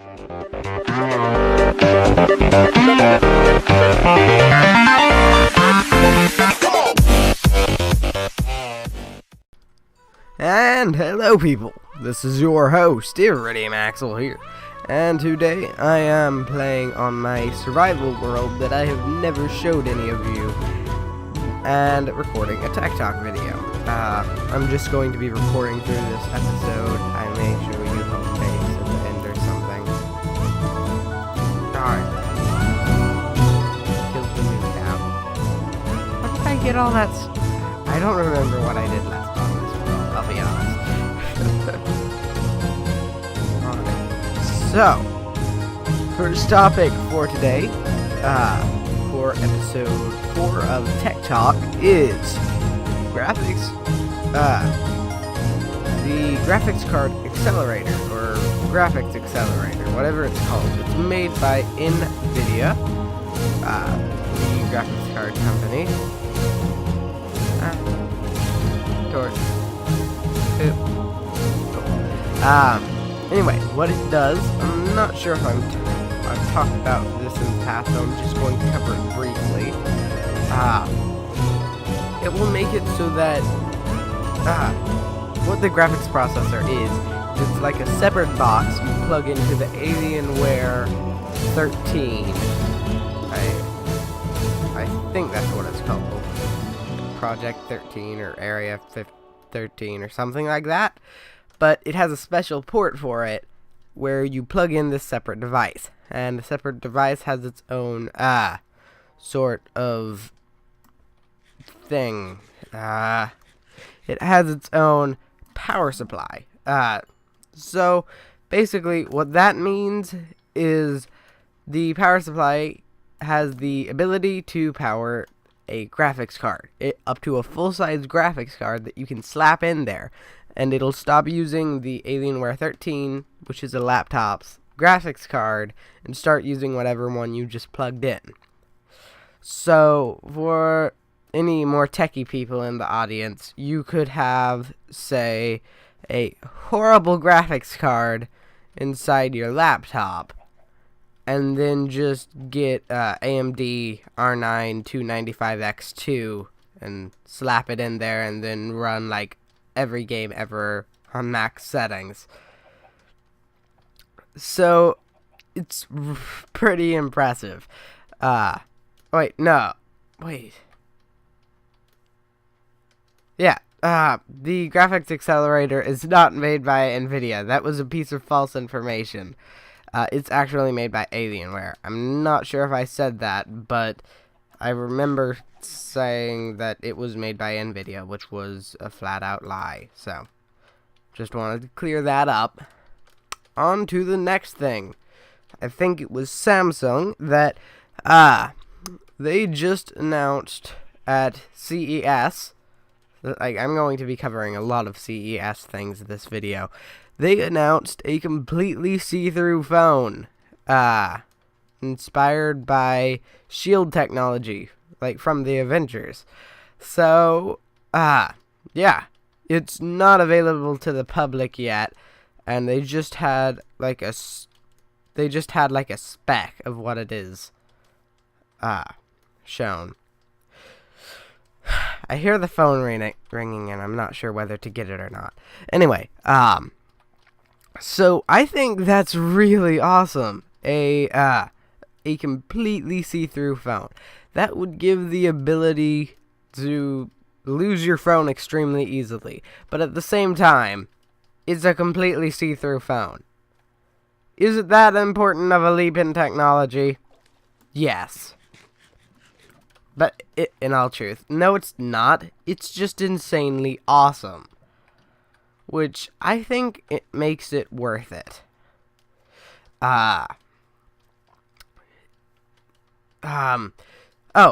And hello people, this is your host, Iridium Axel here, and today I am playing on my survival world that I have never showed any of you, and recording a Tech Talk video. I'm just going to be recording through this episode. I may show you home base at the end or something. Alright. Killed the new cow. How did I get all that I don't remember what I did last on this world, I'll be honest. Alright. So, first topic for today, for episode 4 of Tech Talk is graphics, the graphics card accelerator, or graphics accelerator, whatever it's called. It's made by NVIDIA, the graphics card company. Anyway, what it does, I'm not sure if I've talked about this in the past, so I'm just going to cover it briefly. It will make it so that, what the graphics processor is, it's like a separate box you plug into the Alienware 13. I think that's what it's called. Project 13 or Area 13 or something like that. But it has a special port for it where you plug in this separate device. And the separate device has its own, sort of thing. It has its own power supply. So basically what that means is the power supply has the ability to power a graphics card, up to a full-size graphics card that you can slap in there, and it'll stop using the Alienware 13, which is a laptop's graphics card, and start using whatever one you just plugged in. So, for any more techie people in the audience, you could have, say, a horrible graphics card inside your laptop, and then just get AMD R9 295X2 and slap it in there and then run like every game ever on max settings. So it's pretty impressive. Yeah, the graphics accelerator is not made by NVIDIA. That was a piece of false information. It's actually made by Alienware. I'm not sure if I said that, but I remember saying that it was made by NVIDIA, which was a flat-out lie. So, just wanted to clear that up. On to the next thing. I think it was Samsung that, they just announced at CES, I'm going to be covering a lot of CES things in this video. They announced a completely see-through phone, inspired by Shield technology, like from the Avengers. So, yeah, it's not available to the public yet, and they just had like a spec of what it is, shown. I hear the phone ringing, and I'm not sure whether to get it or not. Anyway, so I think that's really awesome. A completely see-through phone. That would give the ability to lose your phone extremely easily. But at the same time, it's a completely see-through phone. Is it that important of a leap in technology? Yes. But in all truth, no, it's not. It's just insanely awesome. Which I think it makes it worth it. Oh,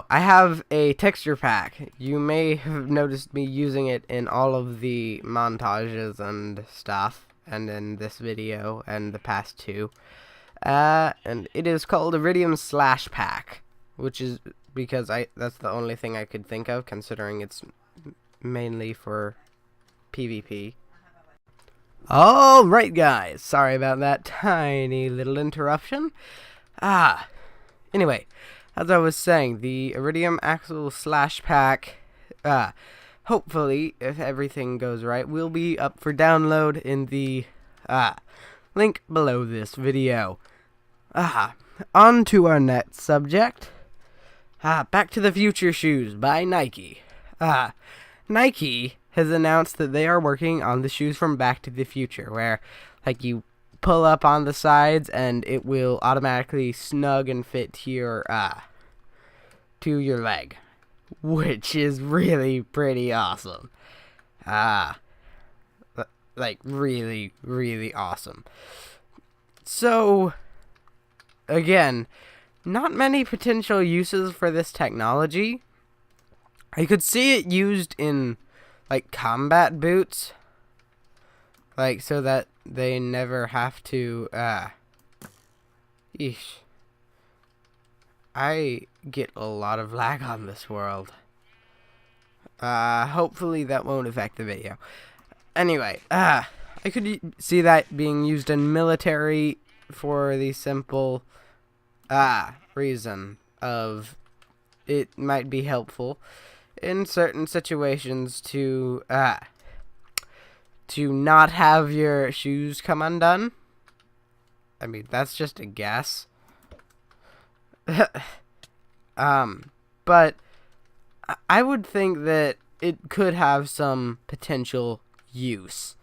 I have a texture pack. You may have noticed me using it in all of the montages and stuff, and in this video, and the past two. And it is called Iridium Slash Pack, which is because that's the only thing I could think of, considering it's mainly for PvP. Alright guys, sorry about that tiny little interruption. Anyway, as I was saying, the Iridium Axle Slash Pack, hopefully, if everything goes right, will be up for download in the, link below this video. On to our next subject. Back to the Future shoes by Nike. Nike has announced that they are working on the shoes from Back to the Future, where, like, you pull up on the sides and it will automatically snug and fit to your leg, which is really pretty awesome. Like, really, really awesome. So, again, not many potential uses for this technology. I could see it used in, like, combat boots, like, so that they never have to, Eesh. I get a lot of lag on this world. Hopefully that won't affect the video. Anyway, I could see that being used in military for the simple, reason of it might be helpful in certain situations to not have your shoes come undone. I mean, that's just a guess. But I would think that it could have some potential use.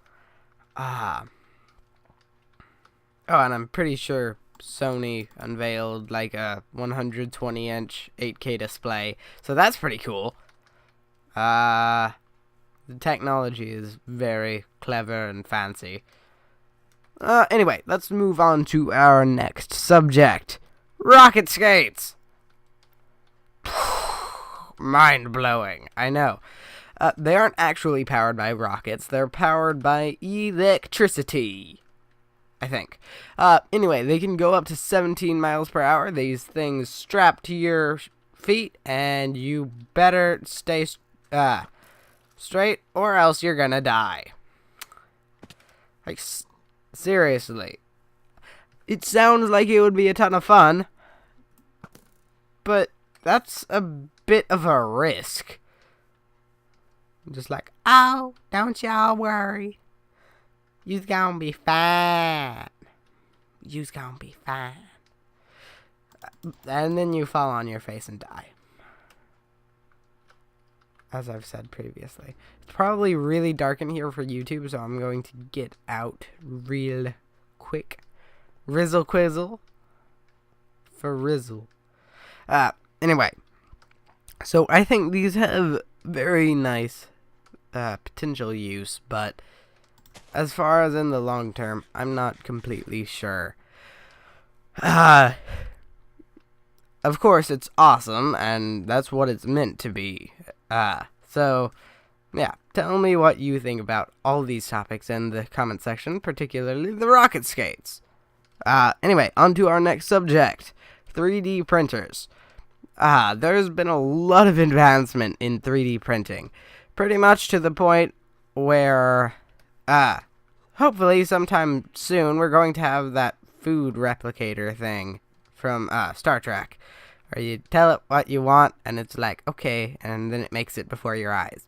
Oh, and I'm pretty sure Sony unveiled like a 120-inch 8K display, so that's pretty cool. The technology is very clever and fancy. Anyway, let's move on to our next subject. Rocket skates! Mind-blowing, I know. They aren't actually powered by rockets, they're powered by electricity, I think. Anyway, they can go up to 17 miles per hour. These things strap to your feet, and you better stay straight, or else you're gonna die. Like, seriously. It sounds like it would be a ton of fun, but that's a bit of a risk. Just like, oh, don't y'all worry. You's gonna be fine. You's gonna be fine. And then you fall on your face and die. As I've said previously. It's probably really dark in here for YouTube, so I'm going to get out real quick. Rizzle quizzle. For Rizzle. Anyway. So I think these have very nice potential use, but as far as in the long term, I'm not completely sure. Of course, it's awesome, and that's what it's meant to be. So, yeah, tell me what you think about all these topics in the comment section, particularly the rocket skates. Anyway, on to our next subject, 3D printers. There's been a lot of advancement in 3D printing, pretty much to the point where, hopefully sometime soon we're going to have that food replicator thing from, Star Trek, where you tell it what you want, and it's like, okay, and then it makes it before your eyes.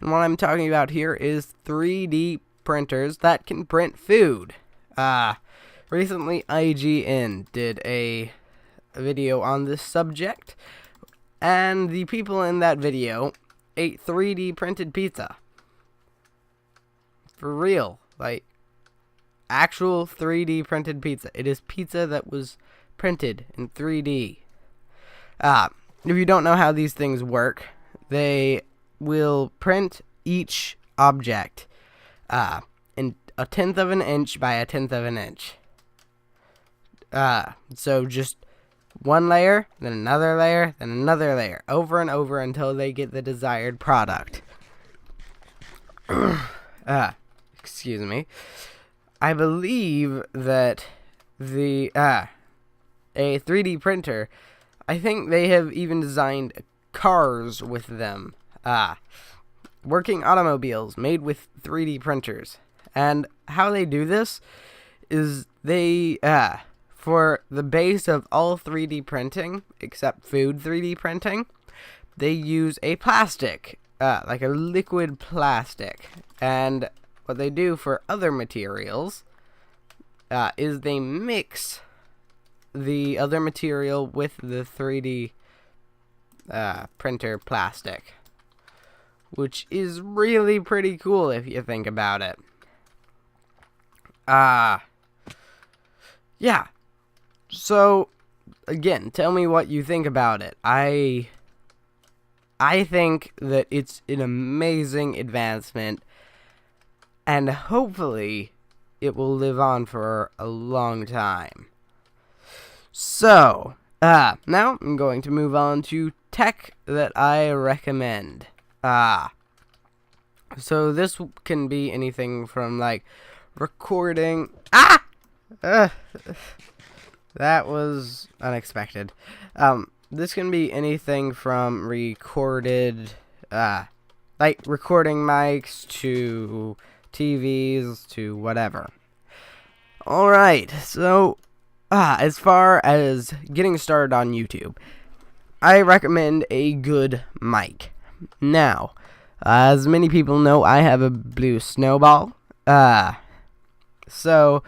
And what I'm talking about here is 3D printers that can print food. Recently IGN did a video on this subject, and the people in that video ate 3D printed pizza. For real, like, actual 3D printed pizza. It is pizza that was printed in 3D. If you don't know how these things work, they will print each object in 1/10 of an inch by 1/10 of an inch. So just one layer, then another layer, then another layer, over and over until they get the desired product. Excuse me. I believe that the a 3D printer, I think they have even designed cars with them. Working automobiles made with 3D printers. And how they do this is they, for the base of all 3D printing, except food 3D printing, they use a plastic, like a liquid plastic. And what they do for other materials is they mix the other material with the 3D printer plastic, which is really pretty cool if you think about it. Yeah. So, again, tell me what you think about it. I think that it's an amazing advancement, and hopefully it will live on for a long time. So, now I'm going to move on to tech that I recommend. So this can be anything from, like, recording... that was unexpected. This can be anything from recorded, like recording mics to TVs to whatever. Alright, so, as far as getting started on YouTube, I recommend a good mic. Now, as many people know, I have a blue snowball. So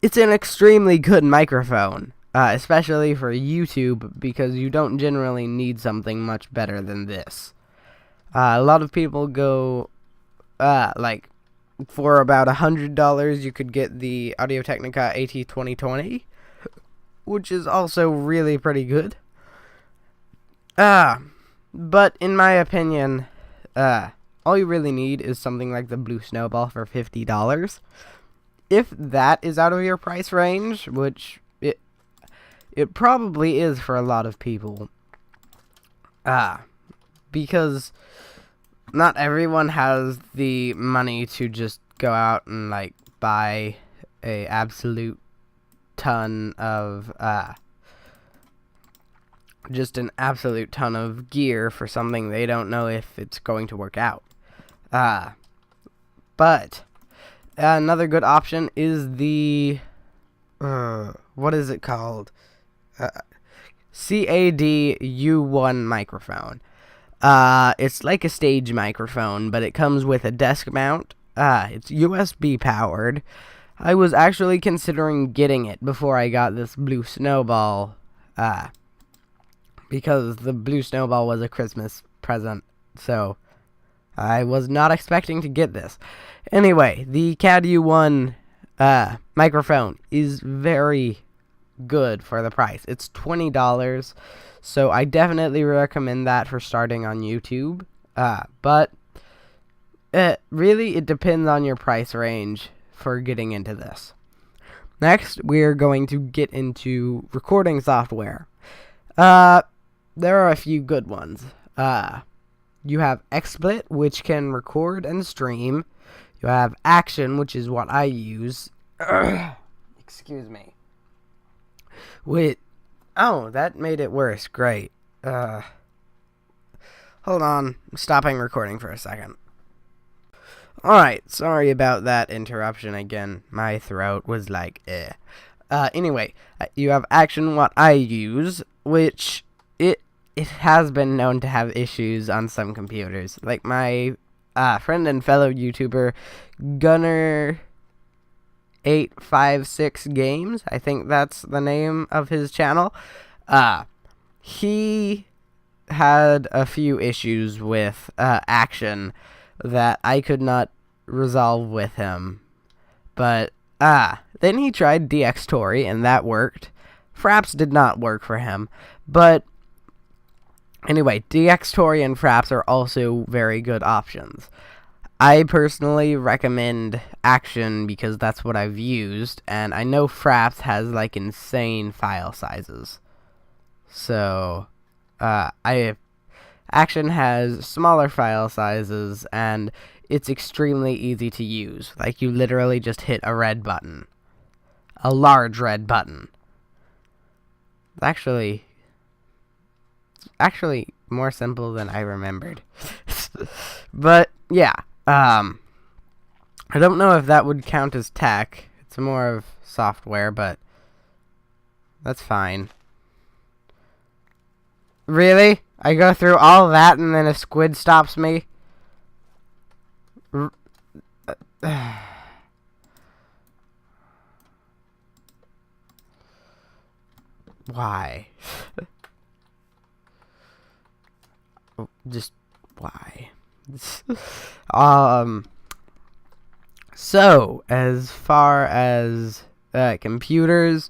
it's an extremely good microphone, especially for YouTube, because you don't generally need something much better than this. A lot of people go, like, for about $100, you could get the Audio-Technica AT2020, which is also really pretty good. But in my opinion, all you really need is something like the Blue Snowball for $50. If that is out of your price range, which it probably is for a lot of people, because not everyone has the money to just go out and, like, buy a absolute ton of, just an absolute ton of gear for something they don't know if it's going to work out. But another good option is the, what is it called? CAD-U1 microphone. It's like a stage microphone, but it comes with a desk mount. It's USB powered. I was actually considering getting it before I got this Blue Snowball, because the Blue Snowball was a Christmas present, so I was not expecting to get this. Anyway, the CAD-U1 microphone is very good for the price. It's $20, so I definitely recommend that for starting on YouTube. But really, it depends on your price range for getting into this. Next, we're going to get into recording software. There are a few good ones. You have XSplit, which can record and stream. You have Action, which is what I use. Excuse me. Oh, that made it worse. Great. Hold on. I'm stopping recording for a second. Alright, sorry about that interruption again. My throat was like, eh. Anyway, you have Action, what I use, which it has been known to have issues on some computers. Like my friend and fellow YouTuber, Gunner856 Games, I think that's the name of his channel. He had a few issues with Action that I could not resolve with him. But then he tried DxTory, and that worked. Fraps did not work for him. But anyway, DxTory and Fraps are also very good options. I personally recommend Action because that's what I've used, and I know Fraps has, like, insane file sizes. So, Action has smaller file sizes, and it's extremely easy to use. Like, you literally just hit a red button. A large red button. It's actually more simple than I remembered. But, yeah. I don't know if that would count as tech. It's more of software, but that's fine. Really? I go through all that and then a squid stops me? Why? Just why? So, as far as computers,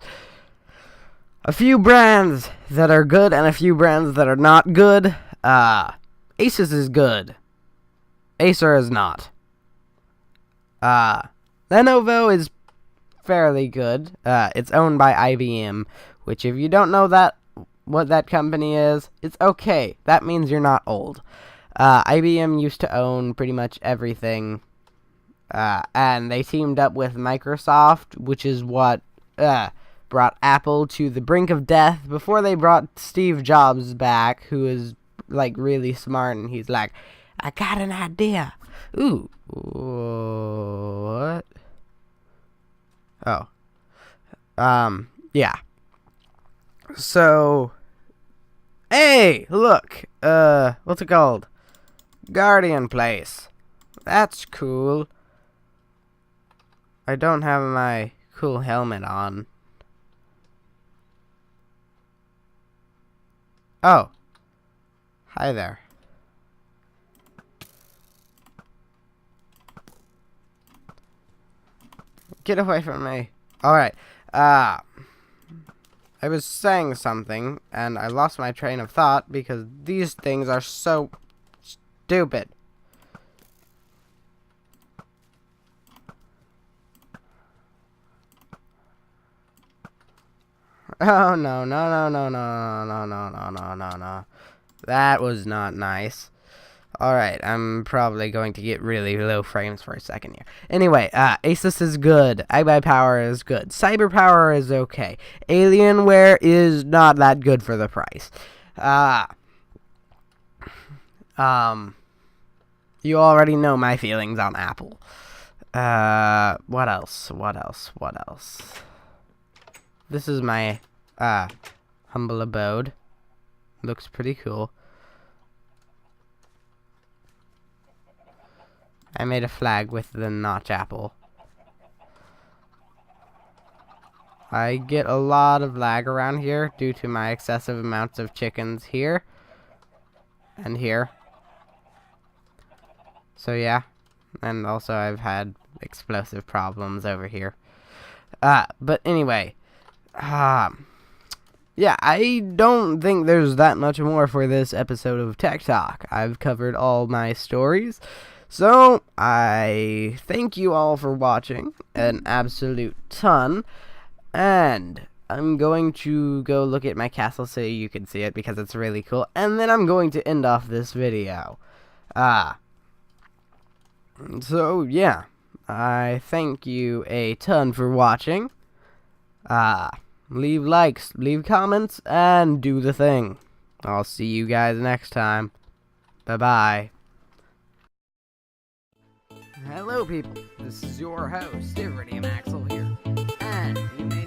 a few brands that are good and a few brands that are not good. Asus is good. Acer is not. Lenovo is fairly good. It's owned by IBM, which if you don't know what that company is, it's okay. That means you're not old. IBM used to own pretty much everything, and they teamed up with Microsoft, which is what brought Apple to the brink of death before they brought Steve Jobs back, who is like really smart, and he's like, I got an idea. Ooh, what? Oh, yeah. So, hey, look, what's it called? Guardian Place. That's cool. I don't have my cool helmet on. Oh. Hi there. Get away from me. Alright. I was saying something, and I lost my train of thought because these things are so stupid. Oh, no, no, no, no, no, no, no, no, no, no, no. That was not nice. Alright, I'm probably going to get really low frames for a second here. Anyway, Asus is good. iBuyPower is good. CyberPower is okay. Alienware is not that good for the price. You already know my feelings on Apple. What else? What else? What else? This is my, humble abode. Looks pretty cool. I made a flag with the notch apple. I get a lot of lag around here due to my excessive amounts of chickens here. And here. So yeah. And also I've had explosive problems over here. But anyway. Yeah, I don't think there's that much more for this episode of Tech Talk. I've covered all my stories. So, I thank you all for watching, an absolute ton, and I'm going to go look at my castle so you can see it because it's really cool, and then I'm going to end off this video. So, yeah, I thank you a ton for watching. Leave likes, leave comments, and do the thing. I'll see you guys next time. Bye-bye. Hello, people. This is your host, Iridium Axel here. And you may